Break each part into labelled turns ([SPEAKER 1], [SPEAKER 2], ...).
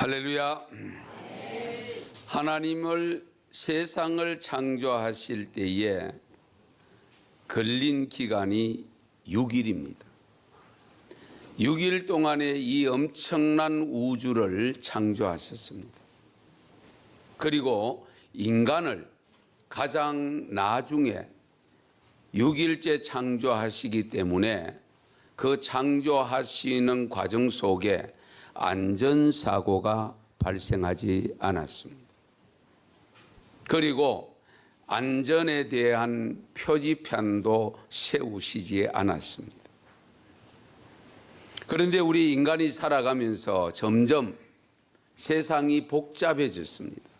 [SPEAKER 1] 할렐루야. 하나님을 세상을 창조하실 때에 걸린 기간이 6일입니다. 6일 동안에 이 엄청난 우주를 창조하셨습니다. 그리고 인간을 가장 나중에 6일째 창조하시기 때문에 그 창조하시는 과정 속에 안전사고가 발생하지 않았습니다. 그리고 안전에 대한 표지판도 세우시지 않았습니다. 그런데 우리 인간이 살아가면서 점점 세상이 복잡해졌습니다.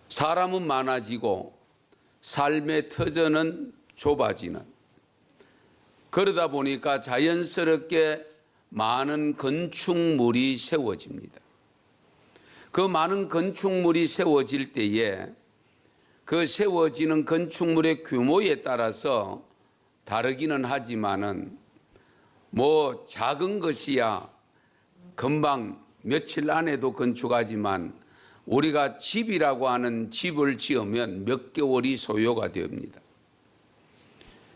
[SPEAKER 1] 사람은 많아지고 삶의 터전은 좁아지는, 그러다 보니까 자연스럽게 많은 건축물이 세워집니다. 그 많은 건축물이 세워질 때에 그 세워지는 건축물의 규모에 따라서 다르기는 하지만은 작은 것이야 금방 며칠 안에도 건축하지만 우리가 집이라고 하는 집을 지으면 몇 개월이 소요가 됩니다.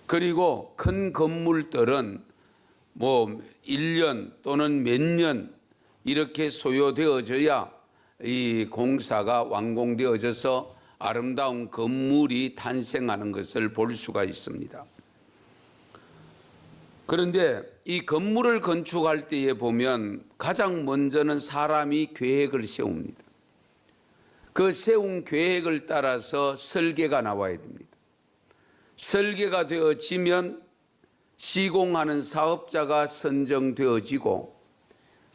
[SPEAKER 1] 그리고 큰 건물들은 1년 또는 몇 년 이렇게 소요되어져야 이 공사가 완공되어져서 아름다운 건물이 탄생하는 것을 볼 수가 있습니다. 그런데 이 건물을 건축할 때에 보면 가장 먼저는 사람이 계획을 세웁니다. 그 세운 계획을 따라서 설계가 나와야 됩니다. 설계가 되어지면 시공하는 사업자가 선정되어지고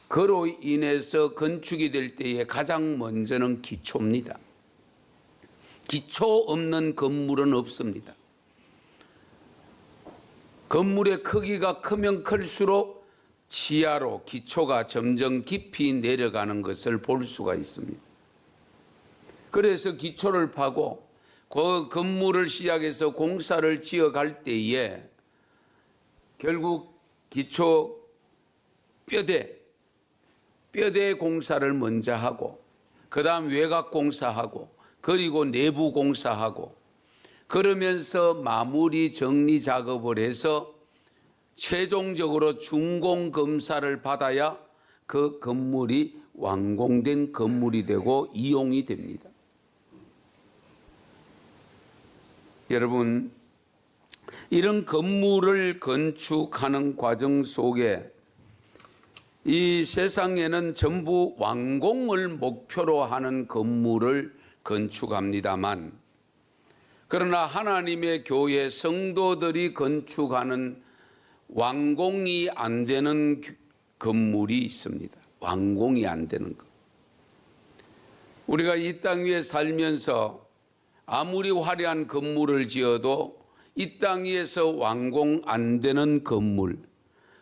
[SPEAKER 1] 그로 인해서 건축이 될 때에 가장 먼저는 기초입니다. 기초 없는 건물은 없습니다. 건물의 크기가 크면 클수록 지하로 기초가 점점 깊이 내려가는 것을 볼 수가 있습니다. 그래서 기초를 파고 그 건물을 시작해서 공사를 지어갈 때에 결국 기초 뼈대 공사를 먼저 하고 그 다음 외곽 공사하고 그리고 내부 공사하고 그러면서 마무리 정리 작업을 해서 최종적으로 준공 검사를 받아야 그 건물이 완공된 건물이 되고 이용이 됩니다. 여러분, 이런 건물을 건축하는 과정 속에 이 세상에는 전부 완공을 목표로 하는 건물을 건축합니다만, 그러나 하나님의 교회 성도들이 건축하는 완공이 안 되는 건물이 있습니다. 완공이 안 되는 것. 우리가 이 땅 위에 살면서 아무리 화려한 건물을 지어도 이 땅 위에서 완공 안 되는 건물,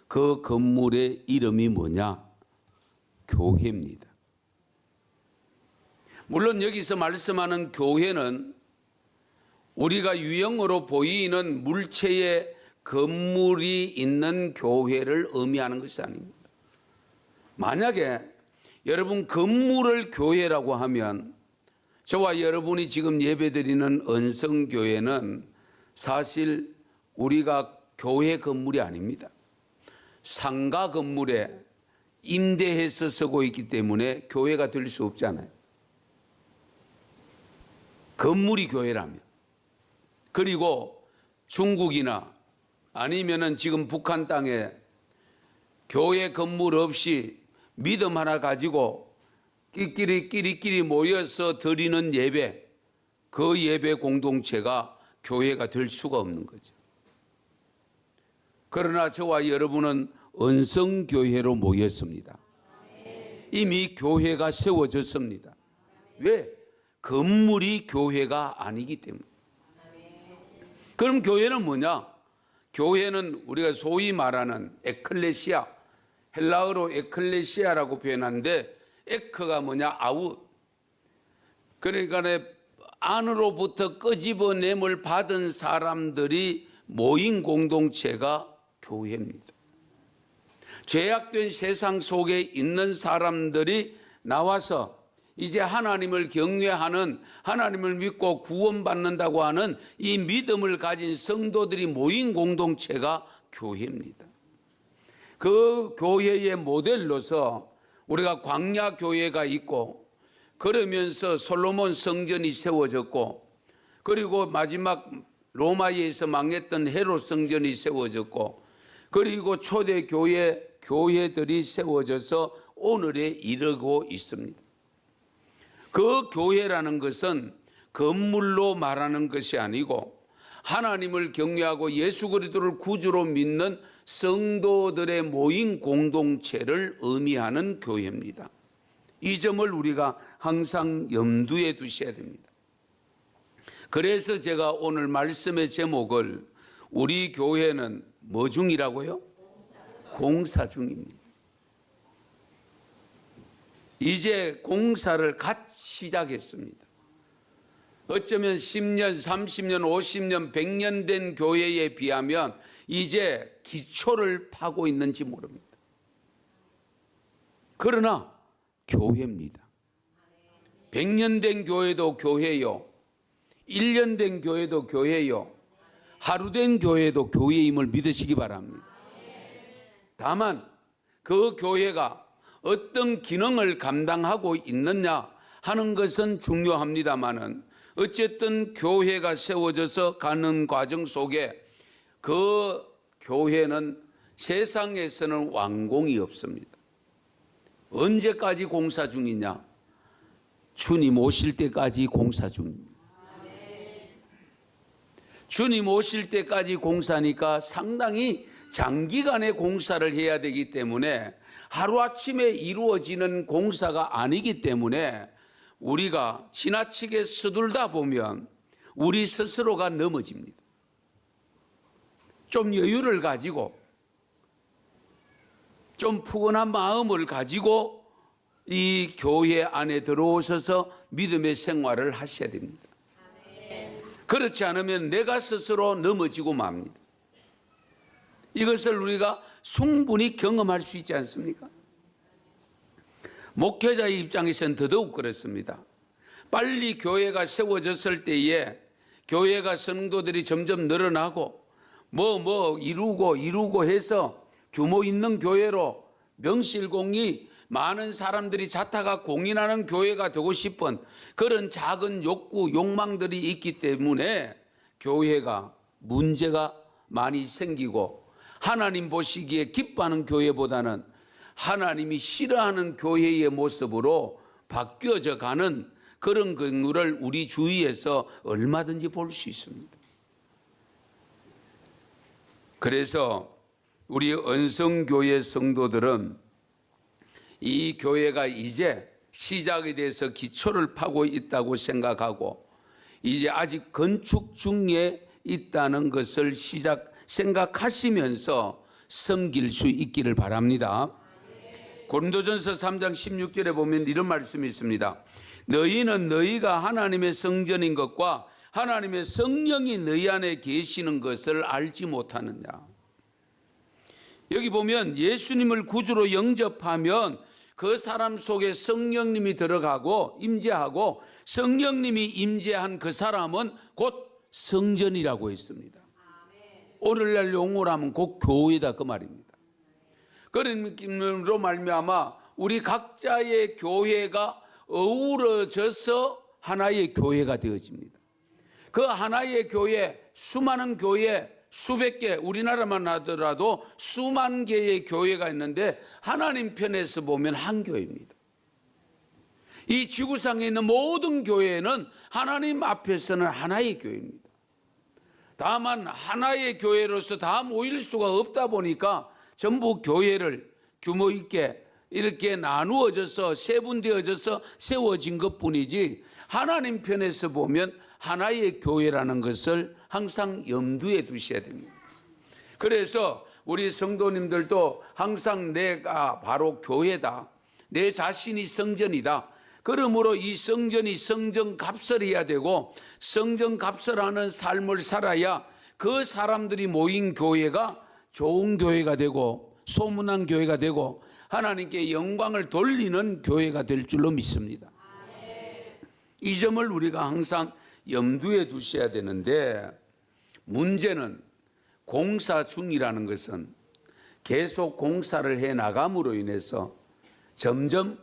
[SPEAKER 1] 그 건물의 이름이 뭐냐? 교회입니다. 물론 여기서 말씀하는 교회는 우리가 유형으로 보이는 물체의 건물이 있는 교회를 의미하는 것이 아닙니다. 만약에 여러분 건물을 교회라고 하면 저와 여러분이 지금 예배드리는 언성교회는 사실 우리가 교회 건물이 아닙니다. 상가 건물에 임대해서 쓰고 있기 때문에 교회가 될 수 없잖아요. 건물이 교회라면. 그리고 중국이나 아니면은 지금 북한 땅에 교회 건물 없이 믿음 하나 가지고 끼리끼리 모여서 드리는 예배, 그 예배 공동체가 교회가 될 수가 없는 거죠. 그러나 저와 여러분은 언성교회로 모였습니다. 이미 교회가 세워졌습니다. 왜? 건물이 교회가 아니기 때문에. 그럼 교회는 뭐냐? 교회는 우리가 소위 말하는 에클레시아, 헬라어로 에클레시아라고 표현하는데 에크가 뭐냐? 아웃. 그러니까 안으로부터 끄집어냄을 받은 사람들이 모인 공동체가 교회입니다. 죄악된 세상 속에 있는 사람들이 나와서 이제 하나님을 경외하는, 하나님을 믿고 구원받는다고 하는 이 믿음을 가진 성도들이 모인 공동체가 교회입니다. 그 교회의 모델로서 우리가 광야 교회가 있고, 그러면서 솔로몬 성전이 세워졌고, 그리고 마지막 로마에서 망했던 헤롯 성전이 세워졌고, 그리고 초대 교회들이 세워져서 오늘에 이르고 있습니다. 그 교회라는 것은 건물로 말하는 것이 아니고 하나님을 경외하고 예수 그리스도를 구주로 믿는 성도들의 모인 공동체를 의미하는 교회입니다. 이 점을 우리가 항상 염두에 두셔야 됩니다. 그래서 제가 오늘 말씀의 제목을 우리 교회는 뭐 중이라고요? 공사 중입니다. 이제 공사를 갓 시작했습니다. 어쩌면 10년, 30년, 50년, 100년 된 교회에 비하면 이제 기초를 파고 있는지 모릅니다. 그러나 교회입니다. 100년 된 교회도 교회요, 1년 된 교회도 교회요, 하루 된 교회도 교회임을 믿으시기 바랍니다. 다만 그 교회가 어떤 기능을 감당하고 있느냐 하는 것은 중요합니다마는, 어쨌든 교회가 세워져서 가는 과정 속에 그 교회는 세상에서는 완공이 없습니다. 언제까지 공사 중이냐? 주님 오실 때까지 공사 중입니다. 주님 오실 때까지 공사니까 상당히 장기간의 공사를 해야 되기 때문에 하루아침에 이루어지는 공사가 아니기 때문에 우리가 지나치게 서둘다 보면 우리 스스로가 넘어집니다. 좀 여유를 가지고, 좀 푸근한 마음을 가지고 이 교회 안에 들어오셔서 믿음의 생활을 하셔야 됩니다. 그렇지 않으면 내가 스스로 넘어지고 맙니다. 이것을 우리가 충분히 경험할 수 있지 않습니까? 목회자의 입장에서는 더더욱 그렇습니다. 빨리 교회가 세워졌을 때에 교회가 성도들이 점점 늘어나고 이루고 해서 규모 있는 교회로 명실공히 많은 사람들이 자타가 공인하는 교회가 되고 싶은 그런 작은 욕망들이 있기 때문에 교회가 문제가 많이 생기고, 하나님 보시기에 기뻐하는 교회보다는 하나님이 싫어하는 교회의 모습으로 바뀌어져 가는 그런 경우를 우리 주위에서 얼마든지 볼 수 있습니다. 그래서 우리 언성교회 성도들은 이 교회가 이제 시작에 대해서 기초를 파고 있다고 생각하고, 이제 아직 건축 중에 있다는 것을 생각하시면서 섬길 수 있기를 바랍니다. 고린도전서 3장 16절에 보면 이런 말씀이 있습니다. 너희는 너희가 하나님의 성전인 것과 하나님의 성령이 너희 안에 계시는 것을 알지 못하느냐. 여기 보면 예수님을 구주로 영접하면 그 사람 속에 성령님이 들어가고 임재하고, 성령님이 임재한 그 사람은 곧 성전이라고 했습니다. 오늘날 용어로 하면 곧 교회다 그 말입니다. 그런 느낌으로 말미암아 우리 각자의 교회가 어우러져서 하나의 교회가 되어집니다. 그 하나의 교회, 수많은 교회, 수백 개, 우리나라만 하더라도 수만 개의 교회가 있는데 하나님 편에서 보면 한 교회입니다. 이 지구상에 있는 모든 교회는 하나님 앞에서는 하나의 교회입니다. 다만 하나의 교회로서 다 모일 수가 없다 보니까 전부 교회를 규모 있게 이렇게 나누어져서 세분되어져서 세워진 것뿐이지, 하나님 편에서 보면 하나의 교회라는 것을 항상 염두에 두셔야 됩니다. 그래서 우리 성도님들도 항상 내가 바로 교회다, 내 자신이 성전이다, 그러므로 이 성전이 성전갑설해야 되고 성전갑설하는 삶을 살아야 그 사람들이 모인 교회가 좋은 교회가 되고 소문난 교회가 되고 하나님께 영광을 돌리는 교회가 될 줄로 믿습니다. 이 점을 우리가 항상 염두에 두셔야 되는데, 문제는 공사 중이라는 것은 계속 공사를 해 나감으로 인해서 점점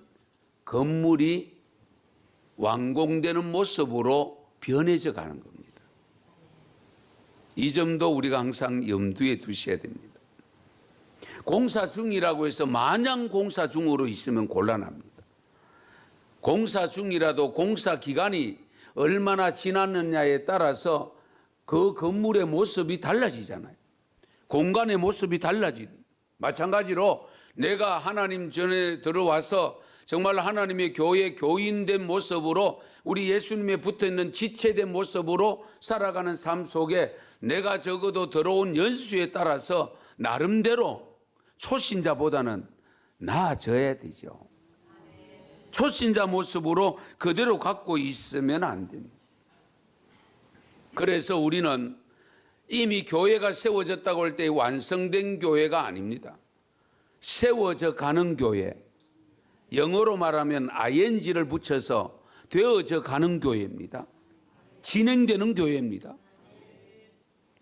[SPEAKER 1] 건물이 완공되는 모습으로 변해져 가는 겁니다. 이 점도 우리가 항상 염두에 두셔야 됩니다. 공사 중이라고 해서 마냥 공사 중으로 있으면 곤란합니다. 공사 중이라도 공사 기간이 얼마나 지났느냐에 따라서 그 건물의 모습이 달라지잖아요. 공간의 모습이 달라지죠. 마찬가지로 내가 하나님 전에 들어와서 정말 하나님의 교회 교인된 모습으로, 우리 예수님에 붙어있는 지체된 모습으로 살아가는 삶 속에 내가 적어도 들어온 연수에 따라서 나름대로 초신자보다는 나아져야 되죠. 초신자 모습으로 그대로 갖고 있으면 안 됩니다. 그래서 우리는 이미 교회가 세워졌다고 할 때 완성된 교회가 아닙니다. 세워져 가는 교회, 영어로 말하면 ing를 붙여서 되어져 가는 교회입니다. 진행되는 교회입니다.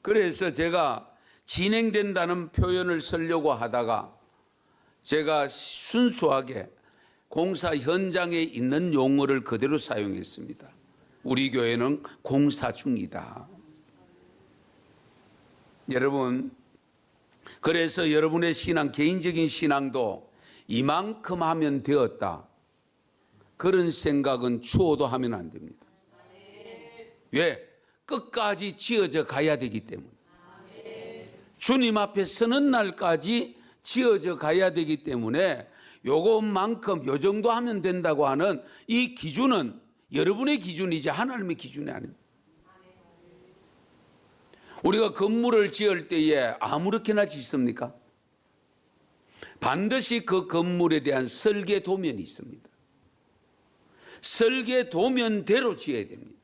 [SPEAKER 1] 그래서 제가 진행된다는 표현을 쓰려고 하다가 제가 순수하게 공사 현장에 있는 용어를 그대로 사용했습니다. 우리 교회는 공사 중이다. 여러분, 그래서 여러분의 신앙, 개인적인 신앙도 이만큼 하면 되었다, 그런 생각은 추호도 하면 안 됩니다. 왜? 끝까지 지어져 가야 되기 때문에. 주님 앞에 서는 날까지 지어져 가야 되기 때문에 요것만큼, 요 정도 하면 된다고 하는 이 기준은 여러분의 기준이지 하나님의 기준이 아닙니다. 우리가 건물을 지을 때에 아무렇게나 짓습니까? 반드시 그 건물에 대한 설계 도면이 있습니다. 설계 도면대로 지어야 됩니다.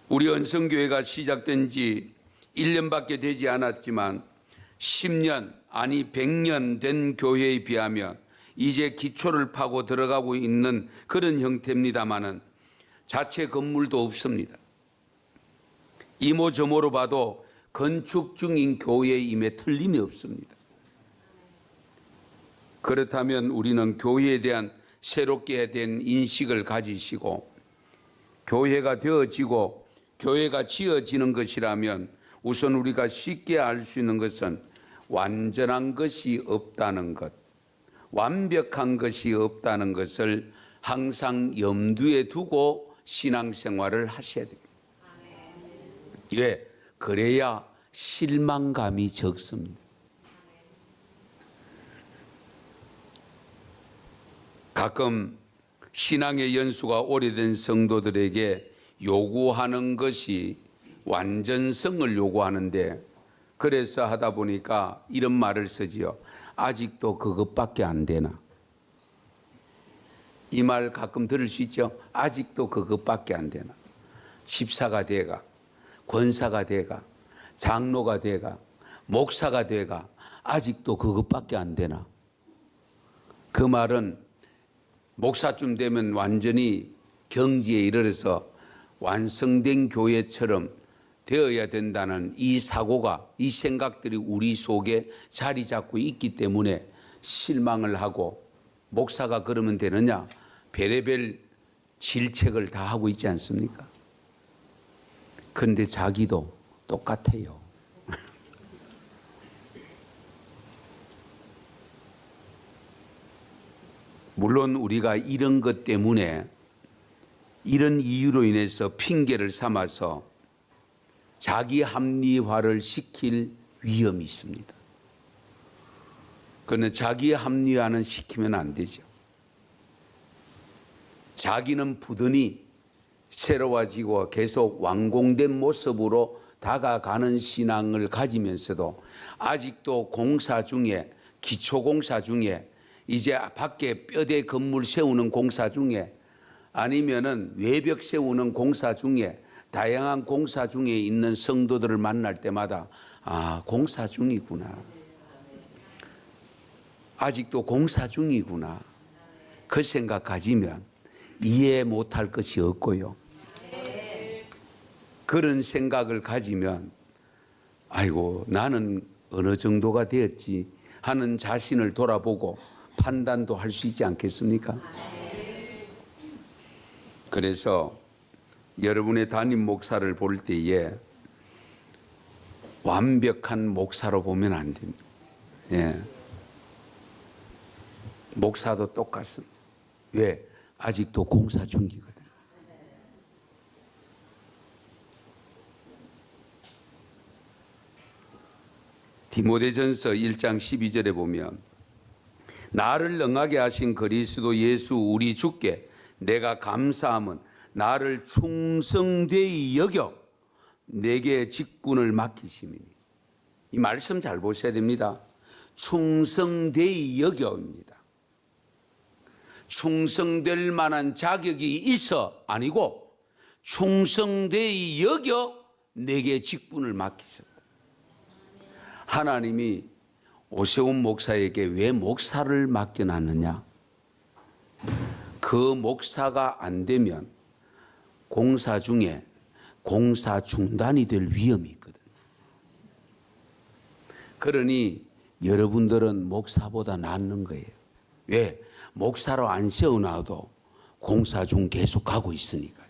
[SPEAKER 1] 우리 언성교회가 시작된 지 1년밖에 되지 않았지만 10년, 아니 100년 된 교회에 비하면 이제 기초를 파고 들어가고 있는 그런 형태입니다마는 자체 건물도 없습니다. 이모저모로 봐도 건축 중인 교회임에 틀림이 없습니다. 그렇다면 우리는 교회에 대한 새롭게 된 인식을 가지시고, 교회가 되어지고 교회가 지어지는 것이라면 우선 우리가 쉽게 알 수 있는 것은 완전한 것이 없다는 것, 완벽한 것이 없다는 것을 항상 염두에 두고 신앙생활을 하셔야 됩니다. 왜? 그래야 실망감이 적습니다. 가끔 신앙의 연수가 오래된 성도들에게 요구하는 것이 완전성을 요구하는데, 그래서 하다 보니까 이런 말을 쓰지요. 아직도 그것밖에 안 되나? 이 말 가끔 들을 수 있죠. 아직도 그것밖에 안 되나? 집사가 돼가, 권사가 돼가, 장로가 돼가, 목사가 돼가 아직도 그것밖에 안 되나? 그 말은 목사쯤 되면 완전히 경지에 이르러서 완성된 교회처럼 되어야 된다는 이 사고가, 이 생각들이 우리 속에 자리 잡고 있기 때문에 실망을 하고, 목사가 그러면 되느냐, 별의별 질책을 다 하고 있지 않습니까? 그런데 자기도 똑같아요. 물론 우리가 이런 것 때문에, 이런 이유로 인해서 핑계를 삼아서 자기 합리화를 시킬 위험이 있습니다. 그런데 자기 합리화는 시키면 안 되죠. 자기는 부단히 새로워지고 계속 완공된 모습으로 다가가는 신앙을 가지면서도 아직도 공사 중에, 기초공사 중에, 이제 밖에 뼈대 건물 세우는 공사 중에, 아니면은 외벽 세우는 공사 중에, 다양한 공사 중에 있는 성도들을 만날 때마다 아, 공사 중이구나. 아직도 공사 중이구나. 그 생각 가지면 이해 못할 것이 없고요. 그런 생각을 가지면 아이고 나는 어느 정도가 되었지 하는 자신을 돌아보고 판단도 할 수 있지 않겠습니까? 그래서 여러분의 담임 목사를 볼 때에 완벽한 목사로 보면 안 됩니다. 예. 목사도 똑같습니다. 왜? 아직도 공사 중이거든요. 디모데전서 1장 12절에 보면 나를 능하게 하신 그리스도 예수 우리 주께 내가 감사함은 나를 충성되이 여겨 내게 직분을 맡기심이니. 이 말씀 잘 보셔야 됩니다. 충성되이 여겨입니다. 충성될 만한 자격이 있어 아니고 충성되이 여겨 내게 직분을 맡기셨다. 하나님이 오세훈 목사에게 왜 목사를 맡겨놨느냐? 그 목사가 안 되면 공사 중에 공사 중단이 될 위험이 있거든요. 그러니 여러분들은 목사보다 낫는 거예요. 왜? 목사로 안 세워놔도 공사 중 계속 가고 있으니까요.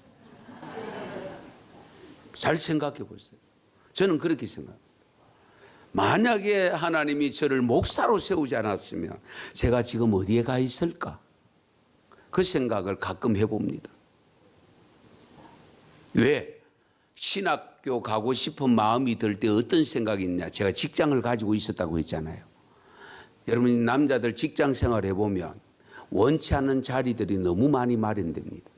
[SPEAKER 1] 잘 생각해 보세요. 저는 그렇게 생각합니다. 만약에 하나님이 저를 목사로 세우지 않았으면 제가 지금 어디에 가 있을까? 그 생각을 가끔 해봅니다. 왜? 신학교 가고 싶은 마음이 들 때 어떤 생각이 있냐? 제가 직장을 가지고 있었다고 했잖아요. 여러분 남자들 직장 생활 해보면 원치 않는 자리들이 너무 많이 마련됩니다.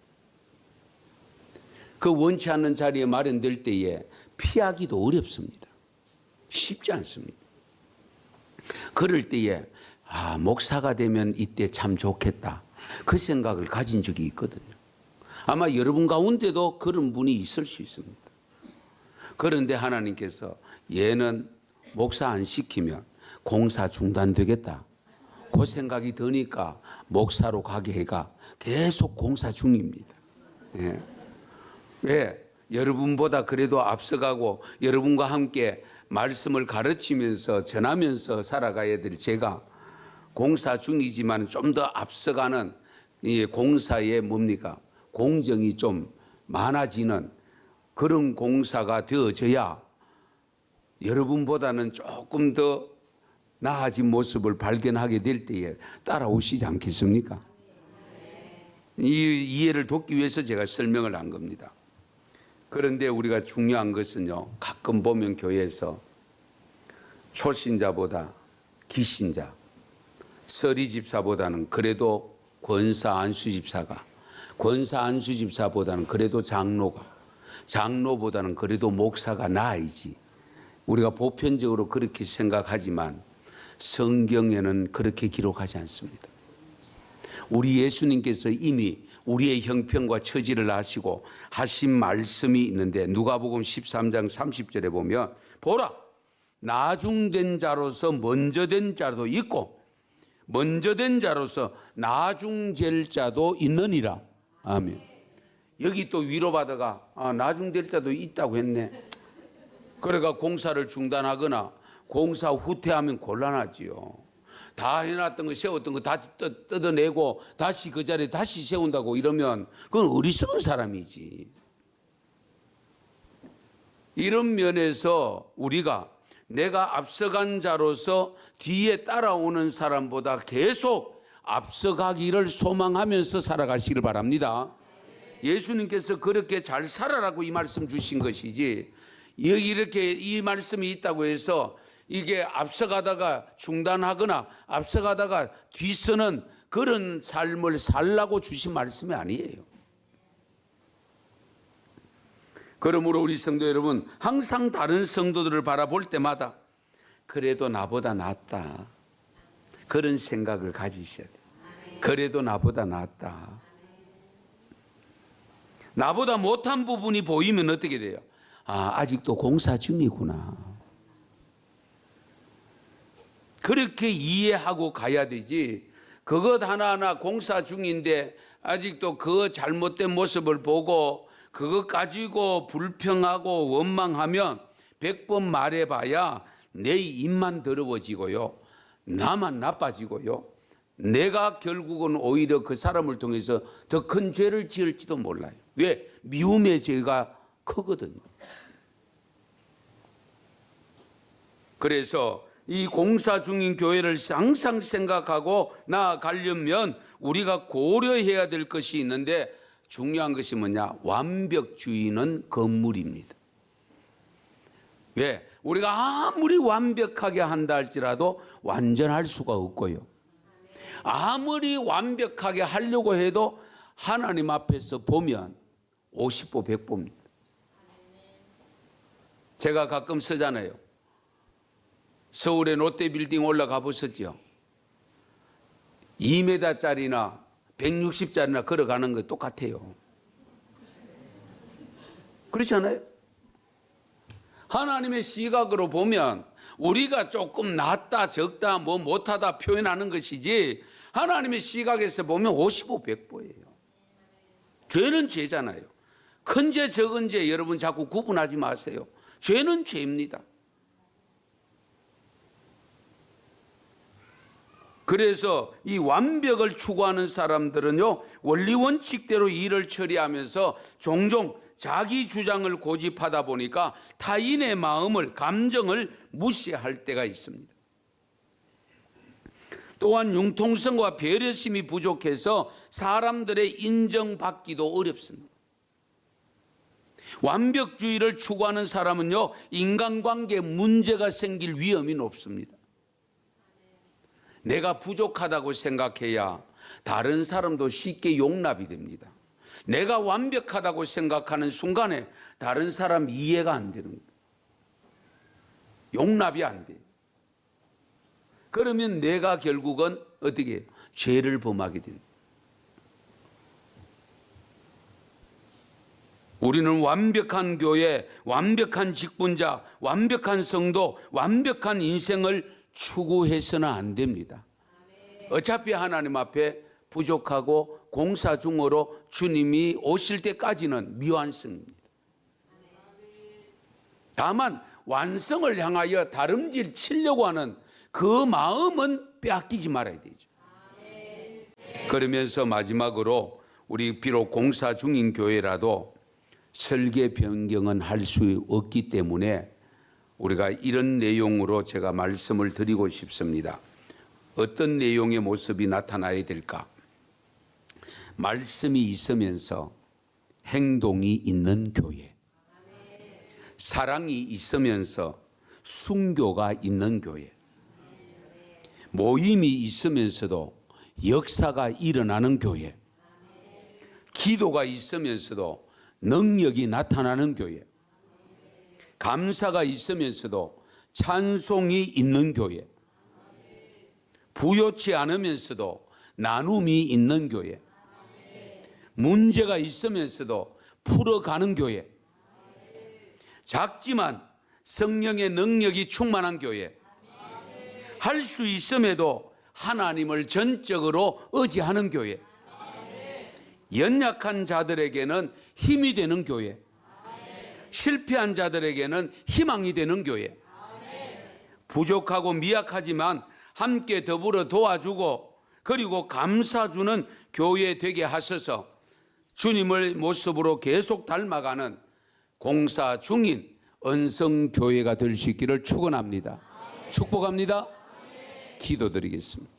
[SPEAKER 1] 그 원치 않는 자리에 마련될 때에 피하기도 어렵습니다. 쉽지 않습니다. 그럴 때에 목사가 되면 이때 참 좋겠다. 그 생각을 가진 적이 있거든요. 아마 여러분 가운데도 그런 분이 있을 수 있습니다. 그런데 하나님께서 얘는 목사 안 시키면 공사 중단되겠다. 그 생각이 드니까 목사로 가게 해가 계속 공사 중입니다. 예. 왜? 여러분보다 그래도 앞서가고 여러분과 함께 말씀을 가르치면서 전하면서 살아가야 될 제가 공사 중이지만 좀 더 앞서가는 이 공사에 뭡니까? 공정이 좀 많아지는 그런 공사가 되어져야 여러분보다는 조금 더 나아진 모습을 발견하게 될 때에 따라오시지 않겠습니까? 이 이해를 돕기 위해서 제가 설명을 한 겁니다. 그런데 우리가 중요한 것은요, 가끔 보면 교회에서 초신자보다 기신자, 서리 집사보다는 그래도 권사 안수 집사가, 권사 안수 집사보다는 그래도 장로가, 장로보다는 그래도 목사가 나아야지. 우리가 보편적으로 그렇게 생각하지만 성경에는 그렇게 기록하지 않습니다. 우리 예수님께서 이미 우리의 형편과 처지를 아시고 하신 말씀이 있는데 누가복음 13장 30절에 보면 보라 나중된 자로서 먼저 된 자도 있고 먼저 된 자로서 나중될 자도 있느니라. 아멘. 여기 또 위로받아가 나중될 자도 있다고 했네. 그래가 공사를 중단하거나 공사 후퇴하면 곤란하지요. 다 해놨던 거 세웠던 거 다 뜯어내고 다시 그 자리에 다시 세운다고 이러면 그건 어리석은 사람이지. 이런 면에서 우리가 내가 앞서간 자로서 뒤에 따라오는 사람보다 계속 앞서가기를 소망하면서 살아가시길 바랍니다. 예수님께서 그렇게 잘 살아라고 이 말씀 주신 것이지 여기 이렇게 이 말씀이 있다고 해서 이게 앞서가다가 중단하거나 앞서가다가 뒤서는 그런 삶을 살라고 주신 말씀이 아니에요. 그러므로 우리 성도 여러분 항상 다른 성도들을 바라볼 때마다 그래도 나보다 낫다. 그런 생각을 가지셔야 돼요. 그래도 나보다 낫다. 나보다 못한 부분이 보이면 어떻게 돼요? 아직도 공사 중이구나. 그렇게 이해하고 가야 되지. 그것 하나하나 공사 중인데 아직도 그 잘못된 모습을 보고 그것 가지고 불평하고 원망하면 100번 말해봐야 내 입만 더러워지고요, 나만 나빠지고요, 내가 결국은 오히려 그 사람을 통해서 더 큰 죄를 지을지도 몰라요. 왜? 미움의 죄가 크거든요. 그래서 이 공사 중인 교회를 항상 생각하고 나아가려면 우리가 고려해야 될 것이 있는데, 중요한 것이 뭐냐? 완벽주의는 건물입니다. 왜? 우리가 아무리 완벽하게 한다 할지라도 완전할 수가 없고요, 아무리 완벽하게 하려고 해도 하나님 앞에서 보면 50보 100보입니다. 제가 가끔 쓰잖아요. 서울의 롯데빌딩 올라가 보셨죠? 2m짜리나 160짜리나 걸어가는 거 똑같아요. 그렇지 않아요? 하나님의 시각으로 보면 우리가 조금 낫다 적다 뭐 못하다 표현하는 것이지, 하나님의 시각에서 보면 50보 100보예요. 죄는 죄잖아요. 큰 죄 적은 죄 여러분 자꾸 구분하지 마세요. 죄는 죄입니다. 그래서 이 완벽을 추구하는 사람들은요, 원리 원칙대로 일을 처리하면서 종종 자기 주장을 고집하다 보니까 타인의 마음을, 감정을 무시할 때가 있습니다. 또한 융통성과 배려심이 부족해서 사람들의 인정받기도 어렵습니다. 완벽주의를 추구하는 사람은요, 인간관계에 문제가 생길 위험이 높습니다. 내가 부족하다고 생각해야 다른 사람도 쉽게 용납이 됩니다. 내가 완벽하다고 생각하는 순간에 다른 사람 이해가 안 되는 거예요. 용납이 안 돼요. 그러면 내가 결국은 어떻게 해요? 죄를 범하게 됩니다. 우리는 완벽한 교회, 완벽한 직분자, 완벽한 성도, 완벽한 인생을 추구해서는 안 됩니다. 어차피 하나님 앞에 부족하고 공사 중으로 주님이 오실 때까지는 미완성입니다. 다만 완성을 향하여 다름질 치려고 하는 그 마음은 빼앗기지 말아야 되죠. 그러면서 마지막으로 우리 비록 공사 중인 교회라도 설계 변경은 할 수 없기 때문에 우리가 이런 내용으로 제가 말씀을 드리고 싶습니다. 어떤 내용의 모습이 나타나야 될까? 말씀이 있으면서 행동이 있는 교회, 사랑이 있으면서 순교가 있는 교회, 모임이 있으면서도 역사가 일어나는 교회, 기도가 있으면서도 능력이 나타나는 교회, 감사가 있으면서도 찬송이 있는 교회, 부요치 않으면서도 나눔이 있는 교회, 문제가 있으면서도 풀어가는 교회, 작지만 성령의 능력이 충만한 교회, 할 수 있음에도 하나님을 전적으로 의지하는 교회, 연약한 자들에게는 힘이 되는 교회, 실패한 자들에게는 희망이 되는 교회, 부족하고 미약하지만 함께 더불어 도와주고 그리고 감사주는 교회 되게 하셔서 주님을 모습으로 계속 닮아가는 공사 중인 언성교회가 될 수 있기를 축원합니다. 축복합니다. 기도드리겠습니다.